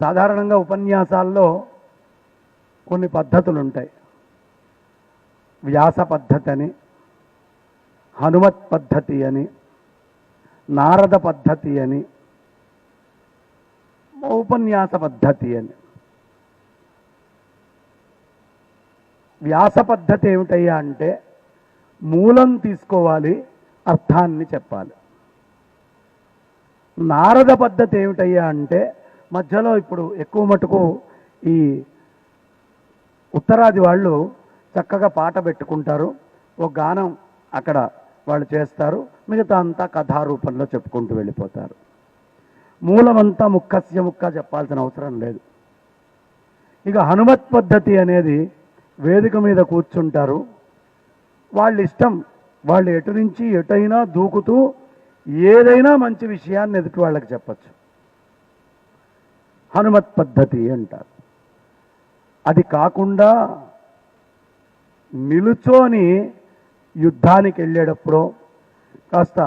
సాధారణంగా ఉపన్యాసాల్లో కొన్ని పద్ధతులు ఉంటాయి. వ్యాస పద్ధతి అని, హనుమత్ పద్ధతి అని, నారద పద్ధతి అని, ఉపన్యాస పద్ధతి అని. వ్యాస పద్ధతి ఏమిటయ్యా అంటే మూలం తీసుకోవాలి, అర్థాన్ని చెప్పాలి. నారద పద్ధతి ఏమిటయ్యా అంటే మధ్యలో ఇప్పుడు ఎక్కువ మటుకు ఈ ఉత్తరాది వాళ్ళు చక్కగా పాట పెట్టుకుంటారు, ఒక గానం అక్కడ వాళ్ళు చేస్తారు, మిగతా అంతా కథారూపంలో చెప్పుకుంటూ వెళ్ళిపోతారు. మూలమంతా ముక్కస్య ముక్క చెప్పాల్సిన అవసరం లేదు. ఇక హనుమత్ పద్ధతి అనేది వేదిక మీద కూర్చుంటారు, వాళ్ళ ఇష్టం, వాళ్ళు ఎటు నుంచి ఎటైనా దూకుతూ ఏదైనా మంచి విషయాన్ని ఎదుటి వాళ్ళకి చెప్పచ్చు. హనుమత్ పద్ధతి అంటారు. అది కాకుండా నిలుచోని యుద్ధానికి వెళ్ళేటప్పుడో కాస్త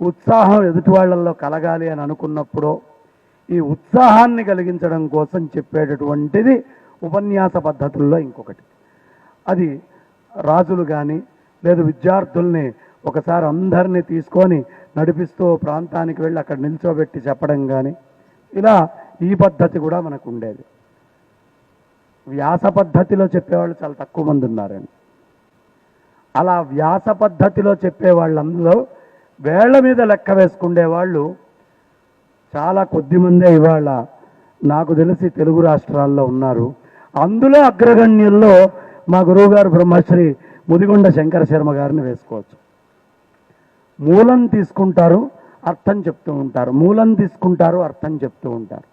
ఉత్సాహం ఎదుటి వాళ్ళల్లో కలగాలి అని అనుకున్నప్పుడో ఈ ఉత్సాహాన్ని కలిగించడం కోసం చెప్పేటటువంటిది ఉపన్యాస పద్ధతుల్లో ఇంకొకటి. అది రాజులు కానీ లేదు విద్యార్థుల్ని ఒకసారి అందరినీ తీసుకొని నడిపిస్తూ ప్రాంతానికి వెళ్ళి అక్కడ నిల్చోబెట్టి చెప్పడం కానీ, ఇలా ఈ పద్ధతి కూడా మనకు ఉండేది. వ్యాస పద్ధతిలో చెప్పేవాళ్ళు చాలా తక్కువ మంది ఉన్నారండి. అలా వ్యాస పద్ధతిలో చెప్పేవాళ్ళందరూ వేళ్ల మీద లెక్క వేసుకునేవాళ్ళు చాలా కొద్దిమందే ఇవాళ నాకు తెలిసి తెలుగు రాష్ట్రాల్లో ఉన్నారు. అందులో అగ్రగణ్యుల్లో మా గురువుగారు బ్రహ్మశ్రీ ముదిగొండ శంకర శర్మ గారిని వేసుకోవచ్చు. మూలం తీసుకుంటారు, అర్థం చెప్తూ ఉంటారు, మూలం తీసుకుంటారు, అర్థం చెప్తూ ఉంటారు.